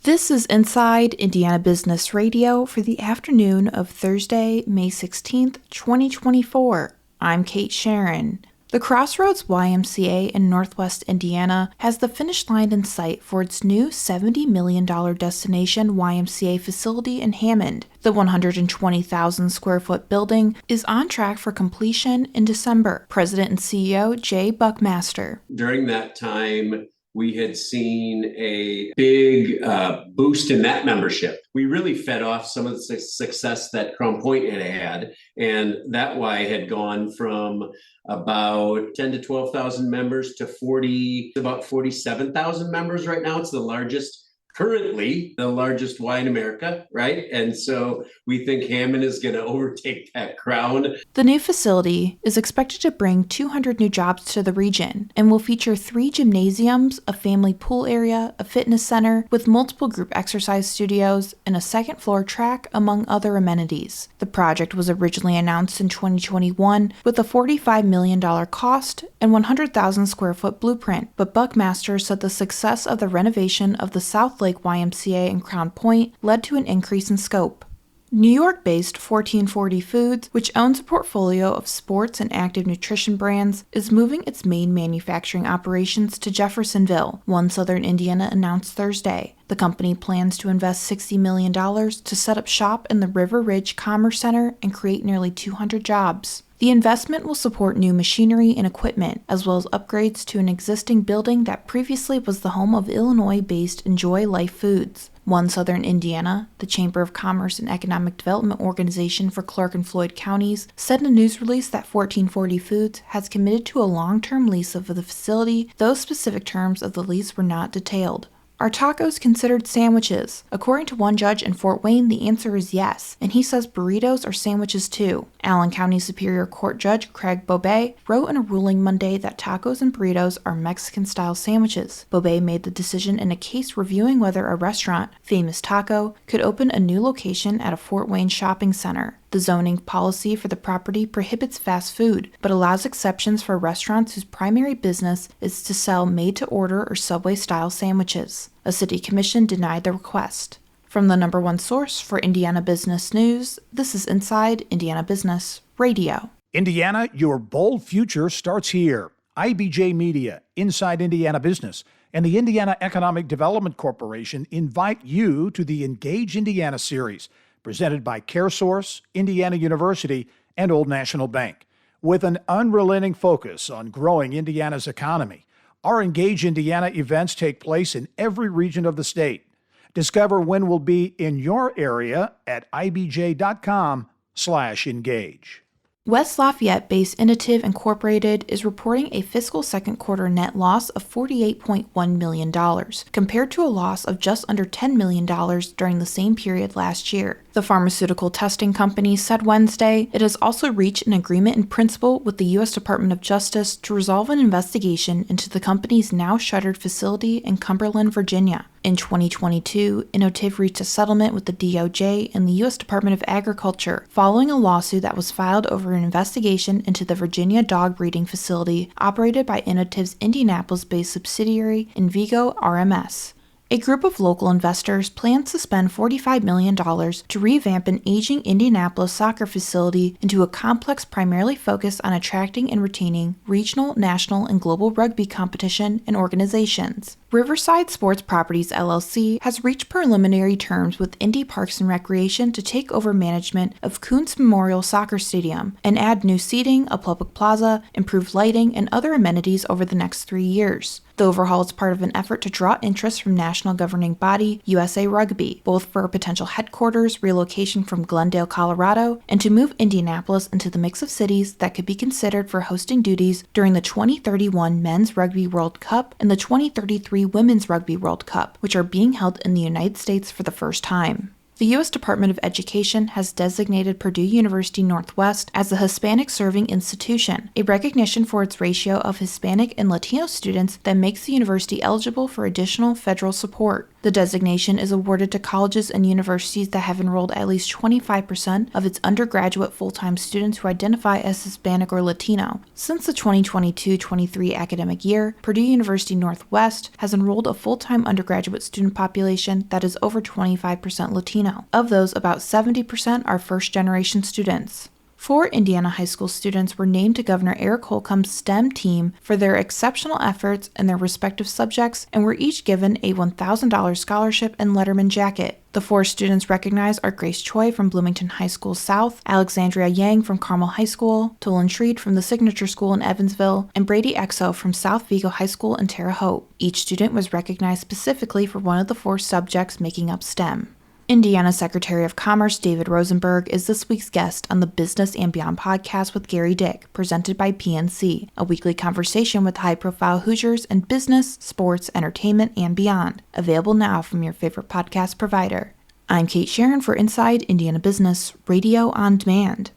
This is Inside Indiana Business Radio for the afternoon of Thursday, May 16th, 2024. I'm Kate Sharon. The Crossroads YMCA in Northwest Indiana has the finish line in sight for its new $70 million destination YMCA facility in Hammond. The 120,000 square foot building is on track for completion in December. President and CEO Jay Buckmaster. During that time, we had seen a big boost in that membership. We really fed off some of the success that Crown Point had, and that Y had gone from about 10 to 12,000 members to about 47,000 members right now. It's currently the largest Y in America, right? And so we think Hammond is going to overtake that crown. The new facility is expected to bring 200 new jobs to the region and will feature 3 gymnasiums, a family pool area, a fitness center with multiple group exercise studios, and a second floor track, among other amenities. The project was originally announced in 2021 with a $45 million cost and 100,000 square foot blueprint, but Buckmaster said the success of the renovation of the South Lake YMCA in Crown Point led to an increase in scope. New York-based 1440 Foods, which owns a portfolio of sports and active nutrition brands, is moving its main manufacturing operations to Jeffersonville, One Southern Indiana announced Thursday. The company plans to invest $60 million to set up shop in the River Ridge Commerce Center and create nearly 200 jobs. The investment will support new machinery and equipment, as well as upgrades to an existing building that previously was the home of Illinois-based Enjoy Life Foods. One Southern Indiana, the Chamber of Commerce and Economic Development organization for Clark and Floyd counties, said in a news release that 1440 Foods has committed to a long-term lease of the facility, though specific terms of the lease were not detailed. Are tacos considered sandwiches? According to one judge in Fort Wayne, the answer is yes, and he says burritos are sandwiches too. Allen County Superior Court Judge Craig Bobay wrote in a ruling Monday that tacos and burritos are Mexican-style sandwiches. Bobay made the decision in a case reviewing whether a restaurant, Famous Taco, could open a new location at a Fort Wayne shopping center. The zoning policy for the property prohibits fast food, but allows exceptions for restaurants whose primary business is to sell made-to-order or Subway-style sandwiches. A city commission denied the request. From the number one source for Indiana business news, this is Inside Indiana Business Radio. Indiana, your bold future starts here. IBJ Media, Inside Indiana Business, and the Indiana Economic Development Corporation invite you to the Engage Indiana series, presented by CareSource, Indiana University, and Old National Bank. With an unrelenting focus on growing Indiana's economy, our Engage Indiana events take place in every region of the state. Discover when we'll be in your area at ibj.com/engage. West Lafayette-based Inotiv Incorporated is reporting a fiscal second quarter net loss of $48.1 million, compared to a loss of just under $10 million during the same period last year. The pharmaceutical testing company said Wednesday it has also reached an agreement in principle with the U.S. Department of Justice to resolve an investigation into the company's now shuttered facility in Cumberland, Virginia. In 2022, Inotiv reached a settlement with the DOJ and the U.S. Department of Agriculture following a lawsuit that was filed over an investigation into the Virginia dog breeding facility operated by Inotiv's Indianapolis-based subsidiary, Envigo RMS. A group of local investors plans to spend $45 million to revamp an aging Indianapolis soccer facility into a complex primarily focused on attracting and retaining regional, national, and global rugby competition and organizations. Riverside Sports Properties LLC has reached preliminary terms with Indy Parks and Recreation to take over management of Kuntz Memorial Soccer Stadium and add new seating, a public plaza, improved lighting, and other amenities over the next 3 years. The overhaul is part of an effort to draw interest from national governing body USA Rugby, both for a potential headquarters relocation from Glendale, Colorado, and to move Indianapolis into the mix of cities that could be considered for hosting duties during the 2031 Men's Rugby World Cup and the 2033 Women's Rugby World Cup, which are being held in the United States for the first time. The U.S. Department of Education has designated Purdue University Northwest as a Hispanic-serving institution, a recognition for its ratio of Hispanic and Latino students that makes the university eligible for additional federal support. The designation is awarded to colleges and universities that have enrolled at least 25% of its undergraduate full-time students who identify as Hispanic or Latino. Since the 2022-23 academic year, Purdue University Northwest has enrolled a full-time undergraduate student population that is over 25% Latino. Of those, about 70% are first-generation students. 4 Indiana high school students were named to Governor Eric Holcomb's STEM team for their exceptional efforts in their respective subjects and were each given a $1,000 scholarship and Letterman jacket. The 4 students recognized are Grace Choi from Bloomington High School South, Alexandria Yang from Carmel High School, Tolan Shreed from the Signature School in Evansville, and Brady Exo from South Vigo High School in Terre Haute. Each student was recognized specifically for one of the 4 subjects making up STEM. Indiana Secretary of Commerce David Rosenberg is this week's guest on the Business and Beyond podcast with Gary Dick, presented by PNC, a weekly conversation with high-profile Hoosiers in business, sports, entertainment, and beyond. Available now from your favorite podcast provider. I'm Kate Sharon for Inside Indiana Business, Radio on Demand.